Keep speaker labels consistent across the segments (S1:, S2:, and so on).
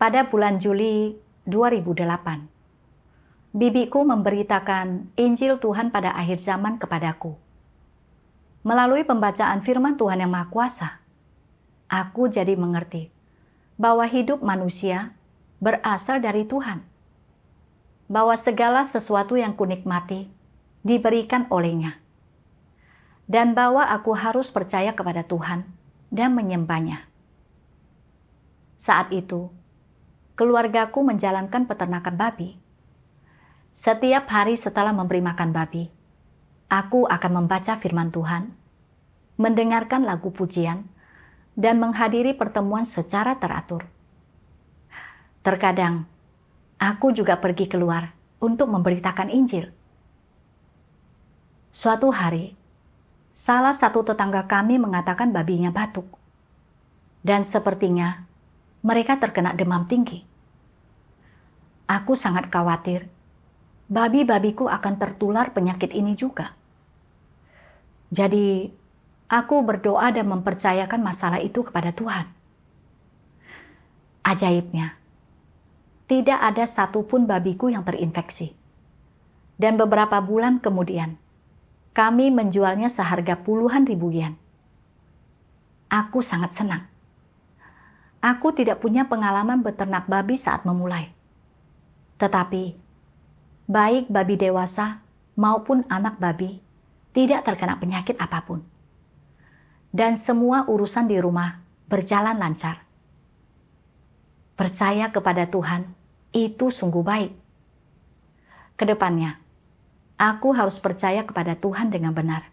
S1: Pada bulan Juli 2008, bibiku memberitakan Injil Tuhan pada akhir zaman kepadaku. Melalui pembacaan firman Tuhan yang Maha Kuasa, aku jadi mengerti bahwa hidup manusia berasal dari Tuhan. Bahwa segala sesuatu yang kunikmati diberikan olehnya. Dan bahwa aku harus percaya kepada Tuhan dan menyembahnya. Saat itu, keluargaku menjalankan peternakan babi. Setiap hari setelah memberi makan babi, aku akan membaca firman Tuhan, mendengarkan lagu pujian, dan menghadiri pertemuan secara teratur. Terkadang, aku juga pergi keluar untuk memberitakan Injil. Suatu hari, salah satu tetangga kami mengatakan babinya batuk. Dan sepertinya mereka terkena demam tinggi. Aku sangat khawatir babi-babiku akan tertular penyakit ini juga. Jadi, aku berdoa dan mempercayakan masalah itu kepada Tuhan. Ajaibnya, tidak ada satupun babiku yang terinfeksi. Dan beberapa bulan kemudian, kami menjualnya seharga puluhan ribu yen. Aku sangat senang. Aku tidak punya pengalaman beternak babi saat memulai. Tetapi, baik babi dewasa maupun anak babi tidak terkena penyakit apapun. Dan semua urusan di rumah berjalan lancar. Percaya kepada Tuhan, itu sungguh baik. Kedepannya, aku harus percaya kepada Tuhan dengan benar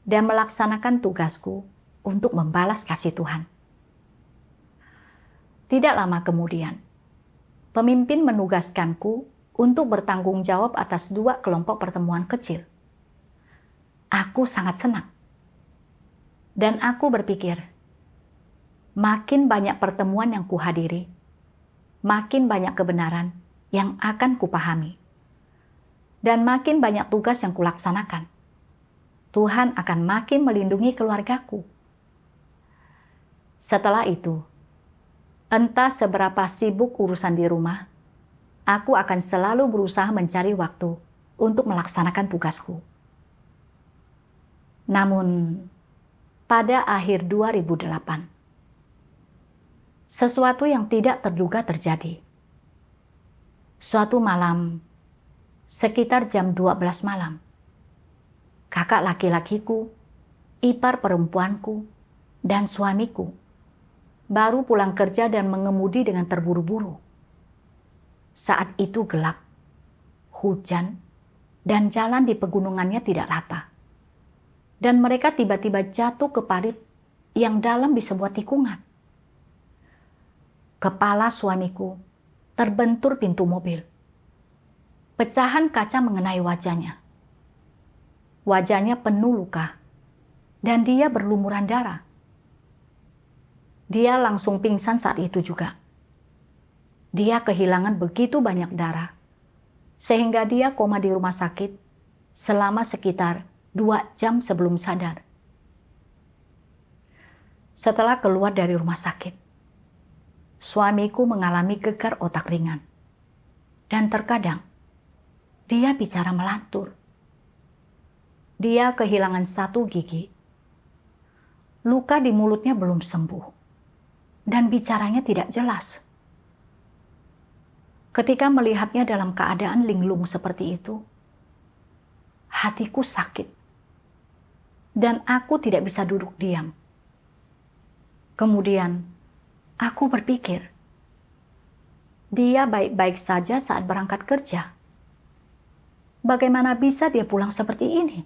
S1: dan melaksanakan tugasku untuk membalas kasih Tuhan. Tidak lama kemudian, pemimpin menugaskanku untuk bertanggung jawab atas 2 kelompok pertemuan kecil. Aku sangat senang. Dan aku berpikir, makin banyak pertemuan yang kuhadiri, makin banyak kebenaran yang akan kupahami. Dan makin banyak tugas yang kulaksanakan. Tuhan akan makin melindungi keluargaku. Setelah itu, entah seberapa sibuk urusan di rumah, aku akan selalu berusaha mencari waktu untuk melaksanakan tugasku. Namun, pada akhir 2008, sesuatu yang tidak terduga terjadi. Suatu malam, sekitar jam 12 malam, kakak laki-lakiku, ipar perempuanku, dan suamiku baru pulang kerja dan mengemudi dengan terburu-buru. Saat itu gelap, hujan, dan jalan di pegunungannya tidak rata. Dan mereka tiba-tiba jatuh ke parit yang dalam di sebuah tikungan. Kepala suamiku terbentur pintu mobil. Pecahan kaca mengenai wajahnya. Wajahnya penuh luka, dan dia berlumuran darah. Dia langsung pingsan saat itu juga. Dia kehilangan begitu banyak darah, sehingga dia koma di rumah sakit selama sekitar 2 jam sebelum sadar. Setelah keluar dari rumah sakit, suamiku mengalami gegar otak ringan. Dan terkadang, dia bicara melantur. Dia kehilangan 1 gigi. Luka di mulutnya belum sembuh. Dan bicaranya tidak jelas. Ketika melihatnya dalam keadaan linglung seperti itu, hatiku sakit. Dan aku tidak bisa duduk diam. Kemudian, aku berpikir, dia baik-baik saja saat berangkat kerja. Bagaimana bisa dia pulang seperti ini?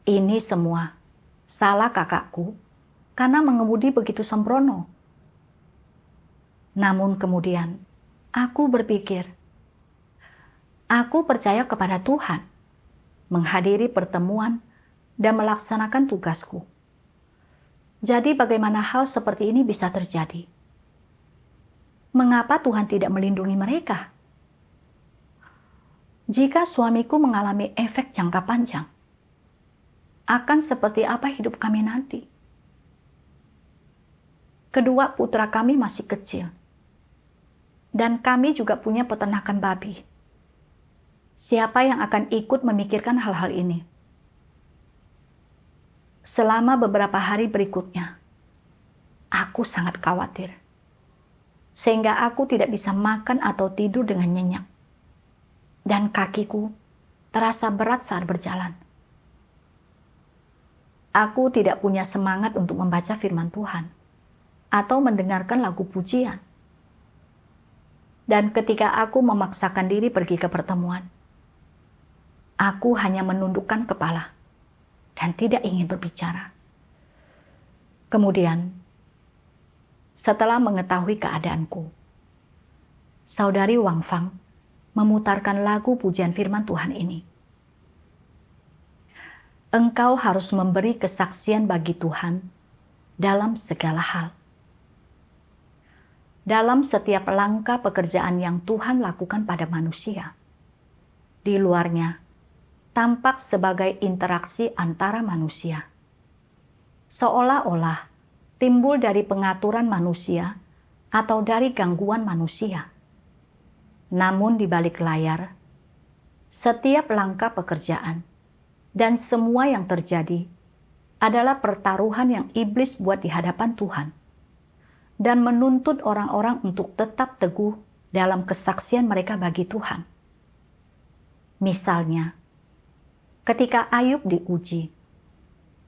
S1: Ini semua salah kakakku karena mengemudi begitu sembrono. Namun kemudian, aku berpikir, aku percaya kepada Tuhan, menghadiri pertemuan, dan melaksanakan tugasku. Jadi bagaimana hal seperti ini bisa terjadi? Mengapa Tuhan tidak melindungi mereka? Jika suamiku mengalami efek jangka panjang, akan seperti apa hidup kami nanti? kedua putra kami masih kecil. Dan kami juga punya peternakan babi. Siapa yang akan ikut memikirkan hal-hal ini? Selama beberapa hari berikutnya, aku sangat khawatir. Sehingga aku tidak bisa makan atau tidur dengan nyenyak. Dan kakiku terasa berat saat berjalan. Aku tidak punya semangat untuk membaca firman Tuhan atau mendengarkan lagu pujian. Dan ketika aku memaksakan diri pergi ke pertemuan, aku hanya menundukkan kepala dan tidak ingin berbicara. Kemudian, setelah mengetahui keadaanku, Saudari Wang Fang memutarkan lagu pujian firman Tuhan ini. Engkau harus memberi kesaksian bagi Tuhan dalam segala hal. Dalam setiap langkah pekerjaan yang Tuhan lakukan pada manusia, di luarnya tampak sebagai interaksi antara manusia. Seolah-olah timbul dari pengaturan manusia atau dari gangguan manusia. Namun di balik layar, setiap langkah pekerjaan dan semua yang terjadi adalah pertaruhan yang iblis buat di hadapan Tuhan dan menuntut orang-orang untuk tetap teguh dalam kesaksian mereka bagi Tuhan. Misalnya, ketika Ayub diuji,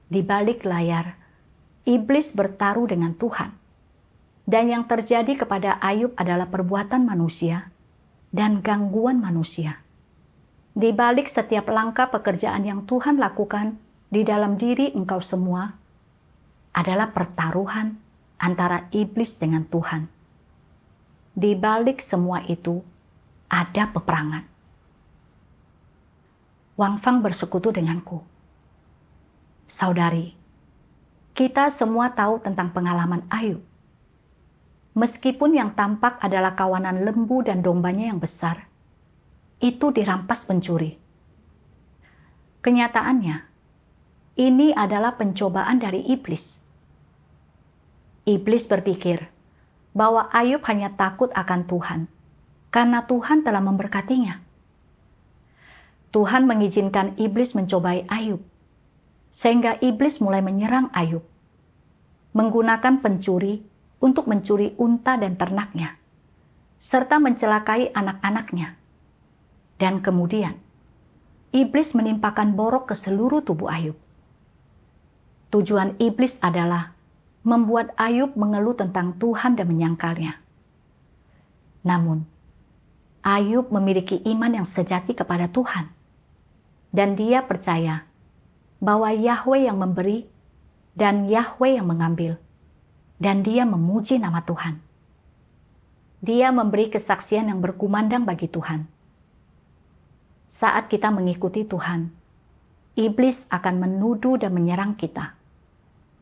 S1: di balik layar, iblis bertaruh dengan Tuhan. Dan yang terjadi kepada Ayub adalah perbuatan manusia dan gangguan manusia. Di balik setiap langkah pekerjaan yang Tuhan lakukan di dalam diri engkau semua adalah pertaruhan antara iblis dengan Tuhan. Di balik semua itu ada peperangan. Wang Fang bersekutu denganku. Saudari, kita semua tahu tentang pengalaman Ayub. Meskipun yang tampak adalah kawanan lembu dan dombanya yang besar, itu dirampas pencuri. Kenyataannya, ini adalah pencobaan dari iblis. Iblis berpikir bahwa Ayub hanya takut akan Tuhan, karena Tuhan telah memberkatinya. Tuhan mengizinkan iblis mencobai Ayub, sehingga iblis mulai menyerang Ayub, menggunakan pencuri untuk mencuri unta dan ternaknya, serta mencelakai anak-anaknya. Dan kemudian, iblis menimpakan borok ke seluruh tubuh Ayub. Tujuan iblis adalah membuat Ayub mengeluh tentang Tuhan dan menyangkalnya. Namun, Ayub memiliki iman yang sejati kepada Tuhan, dan dia percaya bahwa Yahweh yang memberi dan Yahweh yang mengambil, dan dia memuji nama Tuhan. Dia memberi kesaksian yang berkumandang bagi Tuhan. Saat kita mengikuti Tuhan, iblis akan menuduh dan menyerang kita.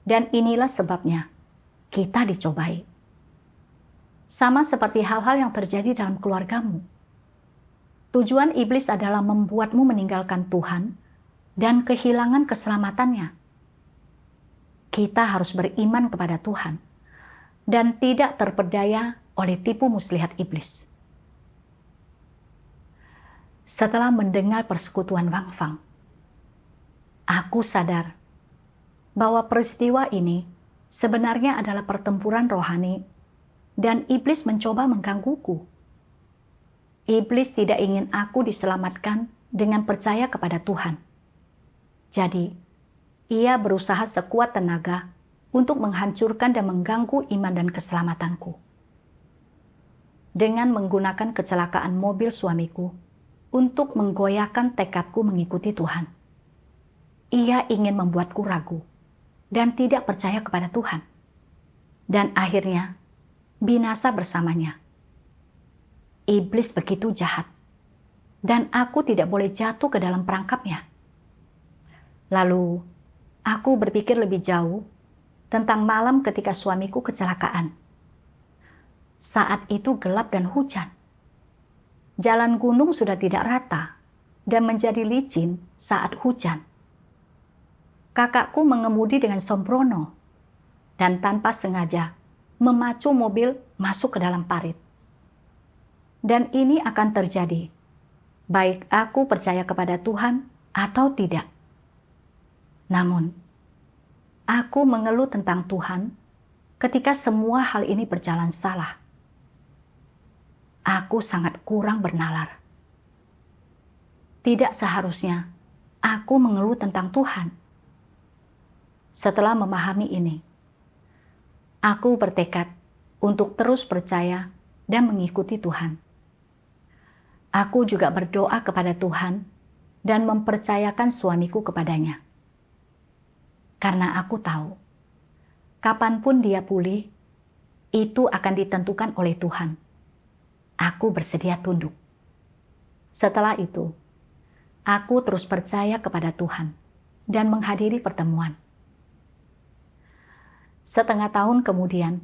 S1: Dan inilah sebabnya kita dicobai. Sama seperti hal-hal yang terjadi dalam keluargamu. Tujuan iblis adalah membuatmu meninggalkan Tuhan dan kehilangan keselamatannya. Kita harus beriman kepada Tuhan dan tidak terpedaya oleh tipu muslihat iblis. Setelah mendengar persekutuan Wang Fang, aku sadar bahwa peristiwa ini sebenarnya adalah pertempuran rohani dan iblis mencoba menggangguku. Iblis tidak ingin aku diselamatkan dengan percaya kepada Tuhan. Jadi, ia berusaha sekuat tenaga untuk menghancurkan dan mengganggu iman dan keselamatanku. Dengan menggunakan kecelakaan mobil suamiku untuk menggoyahkan tekadku mengikuti Tuhan. Ia ingin membuatku ragu dan tidak percaya kepada Tuhan. Dan akhirnya, binasa bersamanya. Iblis begitu jahat, dan aku tidak boleh jatuh ke dalam perangkapnya. Lalu, aku berpikir lebih jauh tentang malam ketika suamiku kecelakaan. Saat itu gelap dan hujan. Jalan gunung sudah tidak rata dan menjadi licin saat hujan. Kakakku mengemudi dengan sembrono dan tanpa sengaja memacu mobil masuk ke dalam parit. Dan ini akan terjadi, baik aku percaya kepada Tuhan atau tidak. Namun, aku mengeluh tentang Tuhan ketika semua hal ini berjalan salah. Aku sangat kurang bernalar. Tidak seharusnya aku mengeluh tentang Tuhan. Setelah memahami ini, aku bertekad untuk terus percaya dan mengikuti Tuhan. Aku juga berdoa kepada Tuhan dan mempercayakan suamiku kepadanya. Karena aku tahu, kapanpun dia pulih, itu akan ditentukan oleh Tuhan. Aku bersedia tunduk. Setelah itu, aku terus percaya kepada Tuhan dan menghadiri pertemuan. Setengah tahun kemudian,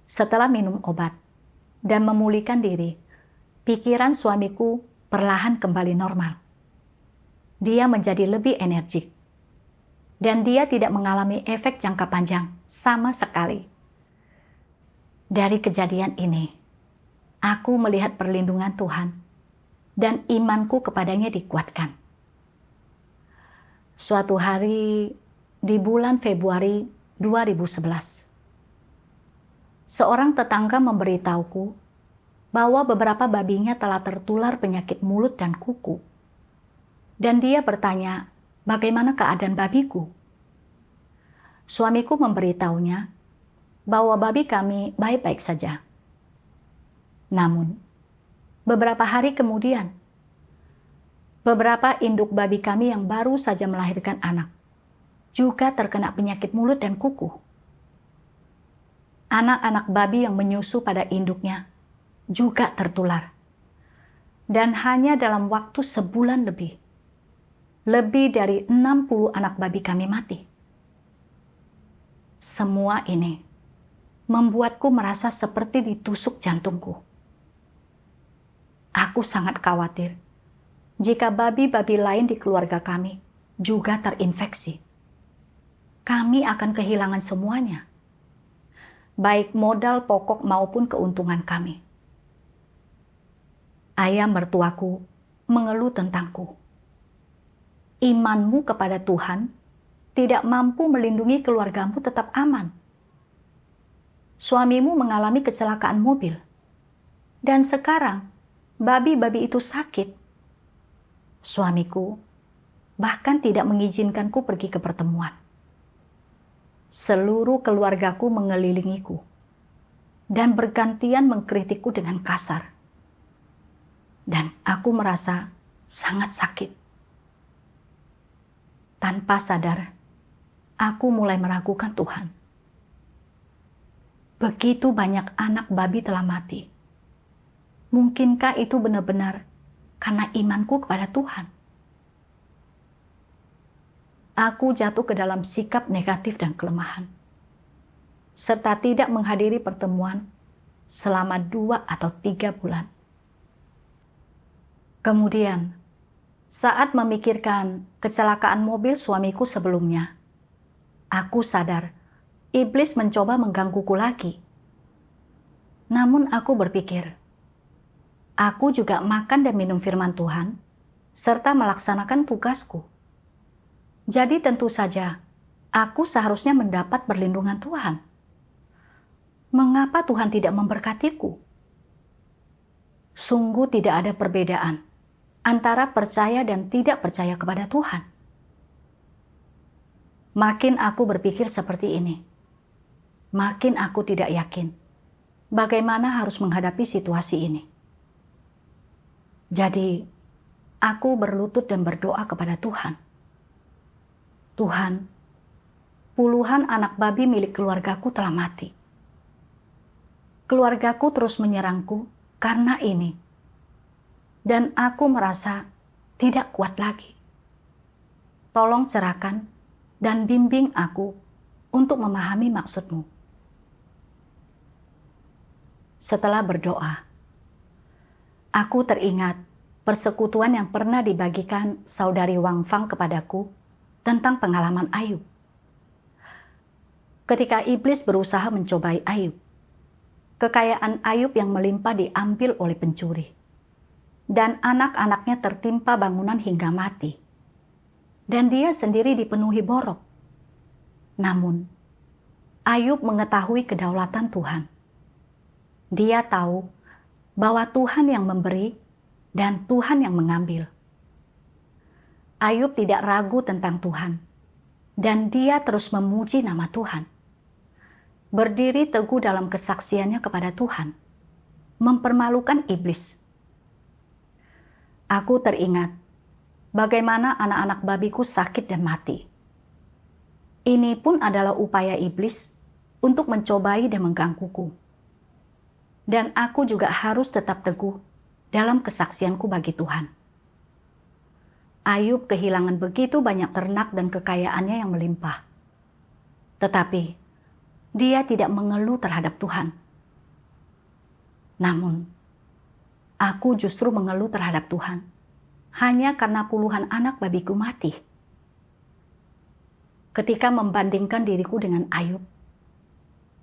S1: setelah minum obat dan memulihkan diri, pikiran suamiku perlahan kembali normal. Dia menjadi lebih energik, dan dia tidak mengalami efek jangka panjang sama sekali. Dari kejadian ini, aku melihat perlindungan Tuhan, dan imanku kepadanya dikuatkan. Suatu hari di bulan Februari 2011, seorang tetangga memberitahuku bahwa beberapa babinya telah tertular penyakit mulut dan kuku. Dan dia bertanya, bagaimana keadaan babiku? Suamiku memberitahunya bahwa babi kami baik-baik saja. Namun, beberapa hari kemudian, beberapa induk babi kami yang baru saja melahirkan anak juga terkena penyakit mulut dan kuku. Anak-anak babi yang menyusu pada induknya juga tertular. Dan hanya dalam waktu sebulan lebih dari 60 anak babi kami mati. Semua ini membuatku merasa seperti ditusuk jantungku. Aku sangat khawatir jika babi-babi lain di keluarga kami juga terinfeksi. Kami akan kehilangan semuanya, baik modal pokok maupun keuntungan kami. Ayah mertuaku mengeluh tentangku. Imanmu kepada Tuhan tidak mampu melindungi keluargamu tetap aman. Suamimu mengalami kecelakaan mobil, dan sekarang babi-babi itu sakit. Suamiku bahkan tidak mengizinkanku pergi ke pertemuan. Seluruh keluargaku mengelilingiku dan bergantian mengkritikku dengan kasar. Dan aku merasa sangat sakit. Tanpa sadar, aku mulai meragukan Tuhan. Begitu banyak anak babi telah mati. Mungkinkah itu benar-benar karena imanku kepada Tuhan? Aku jatuh ke dalam sikap negatif dan kelemahan, serta tidak menghadiri pertemuan selama 2 atau 3 bulan. Kemudian, saat memikirkan kecelakaan mobil suamiku sebelumnya, aku sadar iblis mencoba menggangguku lagi. Namun aku berpikir, aku juga makan dan minum firman Tuhan, serta melaksanakan tugasku. Jadi tentu saja, aku seharusnya mendapat perlindungan Tuhan. Mengapa Tuhan tidak memberkatiku? Sungguh tidak ada perbedaan antara percaya dan tidak percaya kepada Tuhan. Makin aku berpikir seperti ini, makin aku tidak yakin bagaimana harus menghadapi situasi ini. Jadi, aku berlutut dan berdoa kepada Tuhan. Tuhan, puluhan anak babi milik keluargaku telah mati. Keluargaku terus menyerangku karena ini. Dan aku merasa tidak kuat lagi. Tolong cerahkan dan bimbing aku untuk memahami maksud-Mu. Setelah berdoa, aku teringat persekutuan yang pernah dibagikan saudari Wang Fang kepadaku tentang pengalaman Ayub. ketika iblis berusaha mencobai Ayub. Kekayaan Ayub yang melimpah diambil oleh pencuri, dan anak-anaknya tertimpa bangunan hingga mati, dan dia sendiri dipenuhi borok. Namun, Ayub mengetahui kedaulatan Tuhan. Dia tahu bahwa Tuhan yang memberi dan Tuhan yang mengambil. Ayub tidak ragu tentang Tuhan, dan dia terus memuji nama Tuhan. Berdiri teguh dalam kesaksiannya kepada Tuhan, mempermalukan iblis. Aku teringat bagaimana anak-anak babiku sakit dan mati. Ini pun adalah upaya iblis untuk mencobai dan menggangguku. Dan aku juga harus tetap teguh dalam kesaksianku bagi Tuhan. Ayub kehilangan begitu banyak ternak dan kekayaannya yang melimpah. Tetapi dia tidak mengeluh terhadap Tuhan. Namun, aku justru mengeluh terhadap Tuhan hanya karena puluhan anak babiku mati. Ketika membandingkan diriku dengan Ayub,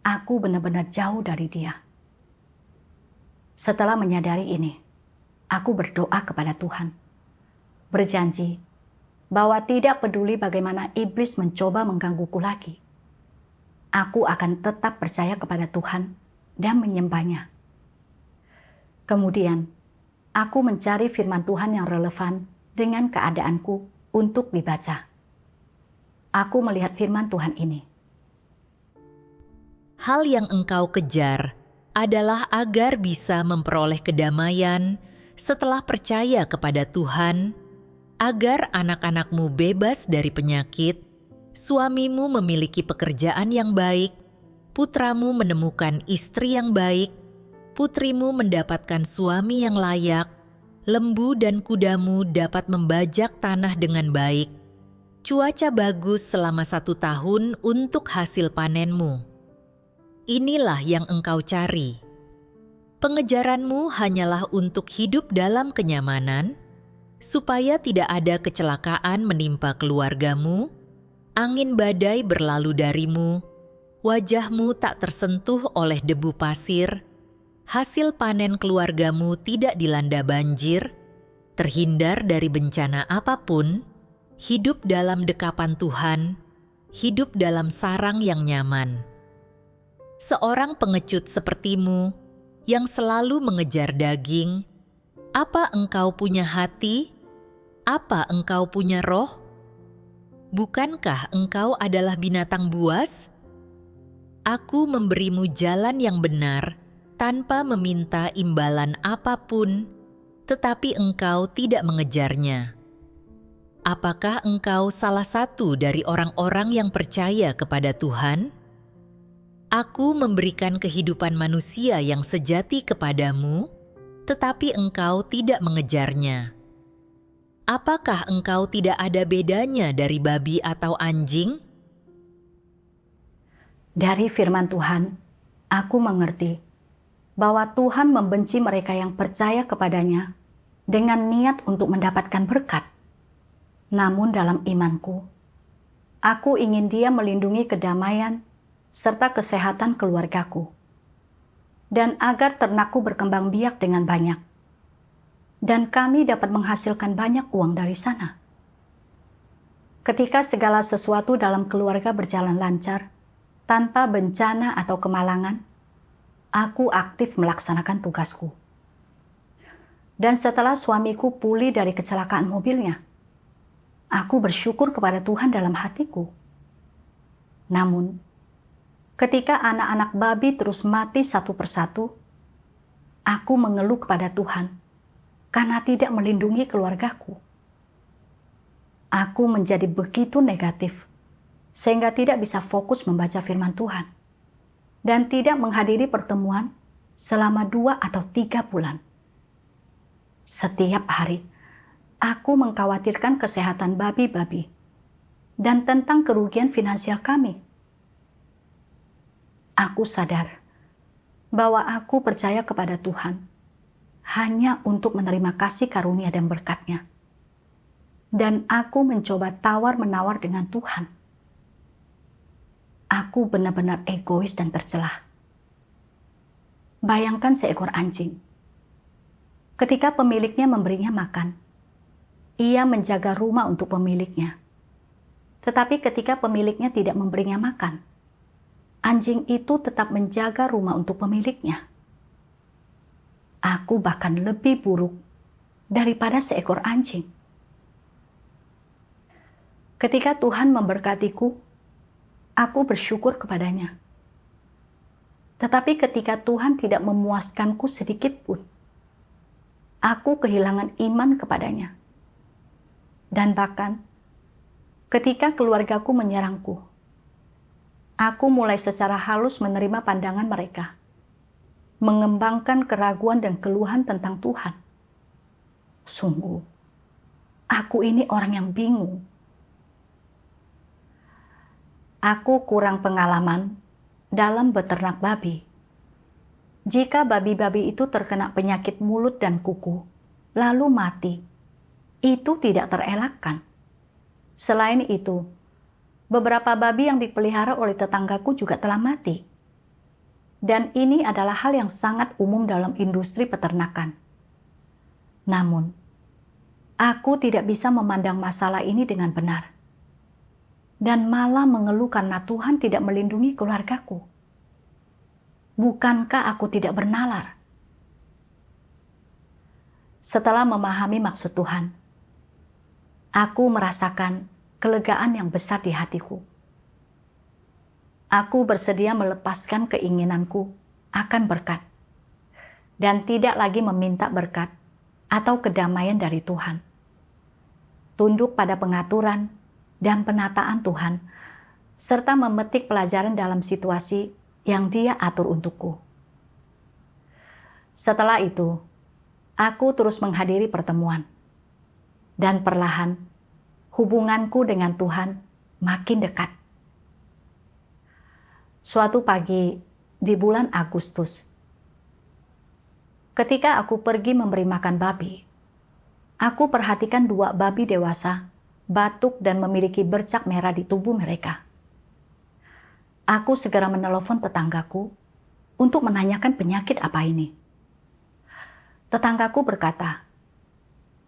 S1: aku benar-benar jauh dari dia. Setelah menyadari ini, aku berdoa kepada Tuhan, berjanji bahwa tidak peduli bagaimana iblis mencoba menggangguku lagi, aku akan tetap percaya kepada Tuhan dan menyembahnya. Kemudian, aku mencari firman Tuhan yang relevan dengan keadaanku untuk dibaca. Aku melihat firman Tuhan ini.
S2: Hal yang engkau kejar adalah agar bisa memperoleh kedamaian setelah percaya kepada Tuhan, agar anak-anakmu bebas dari penyakit, suamimu memiliki pekerjaan yang baik, putramu menemukan istri yang baik, putrimu mendapatkan suami yang layak, lembu dan kudamu dapat membajak tanah dengan baik, cuaca bagus selama 1 tahun untuk hasil panenmu. Inilah yang engkau cari. Pengejaranmu hanyalah untuk hidup dalam kenyamanan, supaya tidak ada kecelakaan menimpa keluargamu, angin badai berlalu darimu, wajahmu tak tersentuh oleh debu pasir, hasil panen keluargamu tidak dilanda banjir, terhindar dari bencana apapun, hidup dalam dekapan Tuhan, hidup dalam sarang yang nyaman. Seorang pengecut sepertimu yang selalu mengejar daging, apa engkau punya hati? Apa engkau punya roh? Bukankah engkau adalah binatang buas? Aku memberimu jalan yang benar tanpa meminta imbalan apapun, tetapi engkau tidak mengejarnya. Apakah engkau salah satu dari orang-orang yang percaya kepada Tuhan? Aku memberikan kehidupan manusia yang sejati kepadamu, tetapi engkau tidak mengejarnya. Apakah engkau tidak ada bedanya dari babi atau anjing?
S1: Dari firman Tuhan, aku mengerti bahwa Tuhan membenci mereka yang percaya kepadanya dengan niat untuk mendapatkan berkat. Namun dalam imanku, aku ingin Dia melindungi kedamaian serta kesehatan keluargaku, dan agar ternakku berkembang biak dengan banyak, dan kami dapat menghasilkan banyak uang dari sana. Ketika segala sesuatu dalam keluarga berjalan lancar, tanpa bencana atau kemalangan, aku aktif melaksanakan tugasku. Dan setelah suamiku pulih dari kecelakaan mobilnya, aku bersyukur kepada Tuhan dalam hatiku. Namun, ketika anak-anak babi terus mati satu persatu, aku mengeluh kepada Tuhan karena tidak melindungi keluargaku. Aku menjadi begitu negatif sehingga tidak bisa fokus membaca firman Tuhan dan tidak menghadiri pertemuan selama 2 atau 3 bulan. Setiap hari, aku mengkhawatirkan kesehatan babi-babi dan tentang kerugian finansial kami. Aku sadar bahwa aku percaya kepada Tuhan hanya untuk menerima kasih karunia dan berkat-Nya. Dan aku mencoba tawar-menawar dengan Tuhan. Aku benar-benar egois dan tercelah. Bayangkan seekor anjing. Ketika pemiliknya memberinya makan, ia menjaga rumah untuk pemiliknya. Tetapi ketika pemiliknya tidak memberinya makan, anjing itu tetap menjaga rumah untuk pemiliknya. Aku bahkan lebih buruk daripada seekor anjing. Ketika Tuhan memberkatiku, aku bersyukur kepadanya. Tetapi ketika Tuhan tidak memuaskanku sedikit pun, aku kehilangan iman kepadanya. Dan bahkan, ketika keluargaku menyerangku, aku mulai secara halus menerima pandangan mereka, mengembangkan keraguan dan keluhan tentang Tuhan. Sungguh, aku ini orang yang bingung. Aku kurang pengalaman dalam beternak babi. Jika babi-babi itu terkena penyakit mulut dan kuku, lalu mati, itu tidak terelakkan. Selain itu, beberapa babi yang dipelihara oleh tetanggaku juga telah mati. Dan ini adalah hal yang sangat umum dalam industri peternakan. Namun, aku tidak bisa memandang masalah ini dengan benar. Dan malah mengeluh karena Tuhan tidak melindungi keluargaku. Bukankah aku tidak bernalar? Setelah memahami maksud Tuhan, aku merasakan kelegaan yang besar di hatiku. Aku bersedia melepaskan keinginanku akan berkat dan tidak lagi meminta berkat atau kedamaian dari Tuhan. Tunduk pada pengaturan dan penataan Tuhan, serta memetik pelajaran dalam situasi yang Dia atur untukku. Setelah itu, aku terus menghadiri pertemuan, dan perlahan hubunganku dengan Tuhan makin dekat. Suatu pagi di bulan Agustus, ketika aku pergi memberi makan babi, aku perhatikan 2 babi dewasa batuk dan memiliki bercak merah di tubuh mereka. Aku segera menelepon tetanggaku untuk menanyakan penyakit apa ini. Tetanggaku berkata,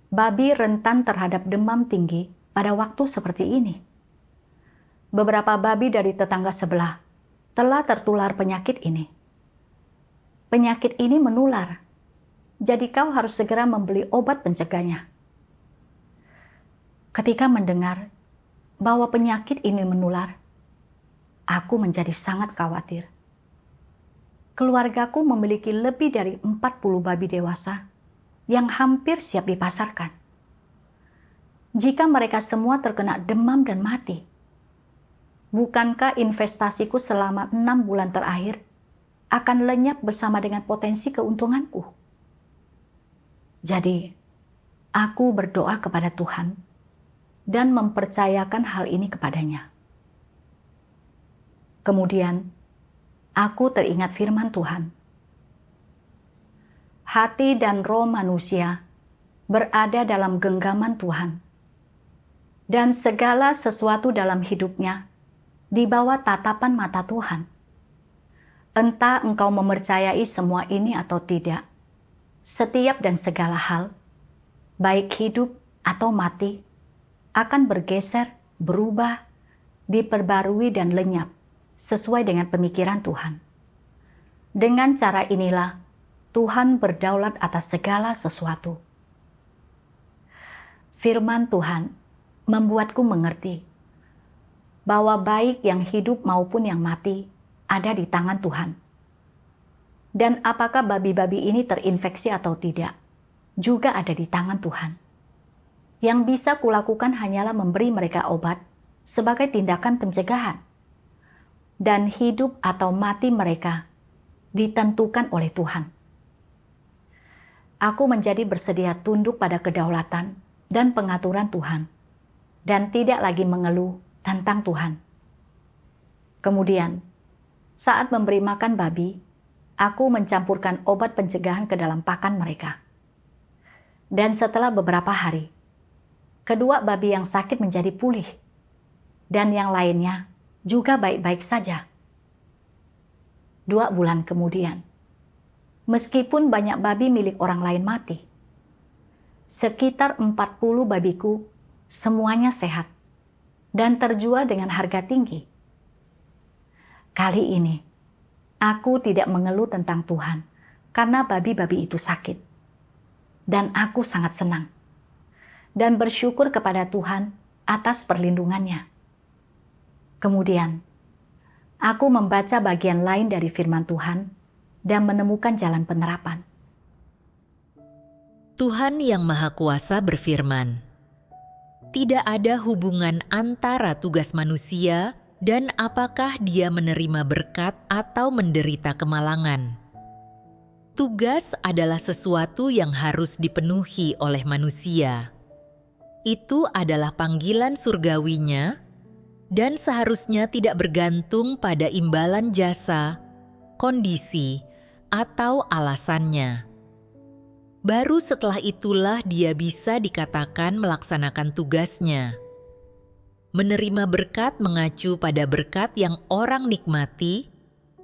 S1: babi rentan terhadap demam tinggi pada waktu seperti ini. Beberapa babi dari tetangga sebelah telah tertular penyakit ini. Penyakit ini menular, jadi kau harus segera membeli obat pencegahnya. Ketika mendengar bahwa penyakit ini menular, aku menjadi sangat khawatir. Keluargaku memiliki lebih dari 40 babi dewasa yang hampir siap dipasarkan. Jika mereka semua terkena demam dan mati, bukankah investasiku selama 6 bulan terakhir akan lenyap bersama dengan potensi keuntunganku? Jadi, aku berdoa kepada Tuhan dan mempercayakan hal ini kepadanya. Kemudian, aku teringat firman Tuhan. Hati dan roh manusia berada dalam genggaman Tuhan, dan segala sesuatu dalam hidupnya di bawah tatapan mata Tuhan. Entah engkau mempercayai semua ini atau tidak, setiap dan segala hal, baik hidup atau mati, akan bergeser, berubah, diperbarui dan lenyap sesuai dengan pemikiran Tuhan. Dengan cara inilah Tuhan berdaulat atas segala sesuatu. Firman Tuhan membuatku mengerti bahwa baik yang hidup maupun yang mati ada di tangan Tuhan. Dan apakah babi-babi ini terinfeksi atau tidak, juga ada di tangan Tuhan. Yang bisa kulakukan hanyalah memberi mereka obat sebagai tindakan pencegahan. Dan hidup atau mati mereka ditentukan oleh Tuhan. Aku menjadi bersedia tunduk pada kedaulatan dan pengaturan Tuhan, dan tidak lagi mengeluh tentang Tuhan. Kemudian, saat memberi makan babi, aku mencampurkan obat pencegahan ke dalam pakan mereka. Dan setelah beberapa hari, kedua babi yang sakit menjadi pulih, dan yang lainnya juga baik-baik saja. 2 bulan kemudian, meskipun banyak babi milik orang lain mati, sekitar 40 babiku semuanya sehat dan terjual dengan harga tinggi. Kali ini, aku tidak mengeluh tentang Tuhan karena babi-babi itu sakit. Dan aku sangat senang dan bersyukur kepada Tuhan atas perlindungannya. Kemudian, aku membaca bagian lain dari firman Tuhan dan menemukan jalan penerapan.
S2: Tuhan Yang Maha Kuasa berfirman, "Tidak ada hubungan antara tugas manusia dan apakah dia menerima berkat atau menderita kemalangan. Tugas adalah sesuatu yang harus dipenuhi oleh manusia. Itu adalah panggilan surgawinya dan seharusnya tidak bergantung pada imbalan jasa, kondisi, atau alasannya. Baru setelah itulah dia bisa dikatakan melaksanakan tugasnya. Menerima berkat mengacu pada berkat yang orang nikmati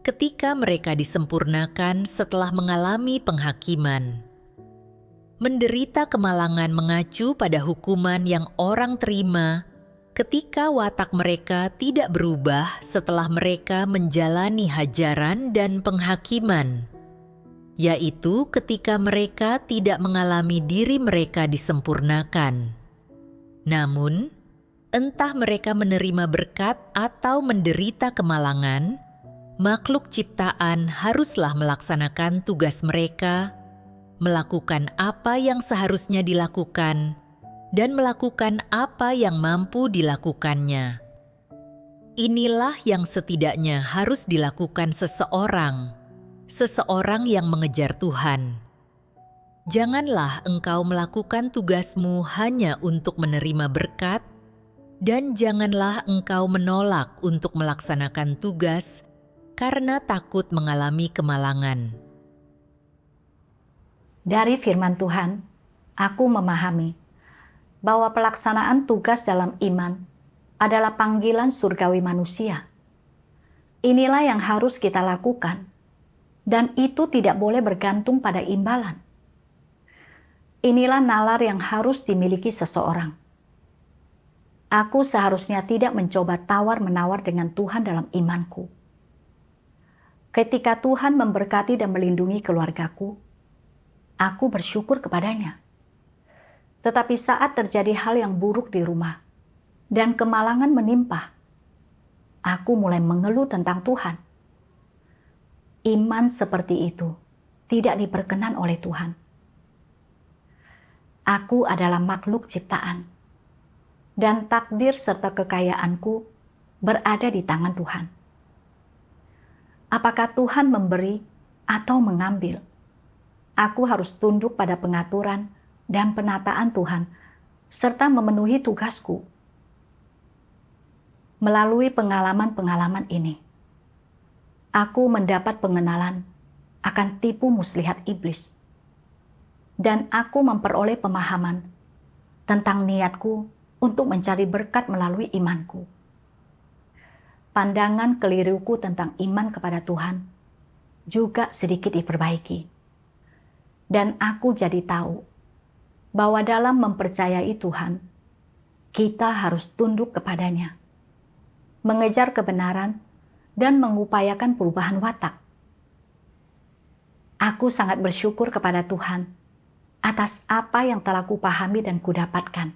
S2: ketika mereka disempurnakan setelah mengalami penghakiman. Menderita kemalangan mengacu pada hukuman yang orang terima ketika watak mereka tidak berubah setelah mereka menjalani hajaran dan penghakiman, yaitu ketika mereka tidak mengalami diri mereka disempurnakan. Namun, entah mereka menerima berkat atau menderita kemalangan, makhluk ciptaan haruslah melaksanakan tugas mereka, melakukan apa yang seharusnya dilakukan, dan melakukan apa yang mampu dilakukannya. Inilah yang setidaknya harus dilakukan seseorang yang mengejar Tuhan. Janganlah engkau melakukan tugasmu hanya untuk menerima berkat, dan janganlah engkau menolak untuk melaksanakan tugas karena takut mengalami kemalangan.
S1: Dari firman Tuhan, aku memahami bahwa pelaksanaan tugas dalam iman adalah panggilan surgawi manusia. Inilah yang harus kita lakukan, dan itu tidak boleh bergantung pada imbalan. Inilah nalar yang harus dimiliki seseorang. Aku seharusnya tidak mencoba tawar-menawar dengan Tuhan dalam imanku. Ketika Tuhan memberkati dan melindungi keluargaku, aku bersyukur kepadanya. Tetapi saat terjadi hal yang buruk di rumah dan kemalangan menimpa, aku mulai mengeluh tentang Tuhan. Iman seperti itu tidak diperkenan oleh Tuhan. Aku adalah makhluk ciptaan, dan takdir serta kekayaanku berada di tangan Tuhan. Apakah Tuhan memberi atau mengambil? Aku harus tunduk pada pengaturan dan penataan Tuhan, serta memenuhi tugasku. Melalui pengalaman-pengalaman ini, aku mendapat pengenalan akan tipu muslihat iblis, dan aku memperoleh pemahaman tentang niatku untuk mencari berkat melalui imanku. Pandangan keliruku tentang iman kepada Tuhan juga sedikit diperbaiki. Dan aku jadi tahu bahwa dalam mempercayai Tuhan, kita harus tunduk kepadanya, mengejar kebenaran, dan mengupayakan perubahan watak. Aku sangat bersyukur kepada Tuhan atas apa yang telah kupahami dan kudapatkan.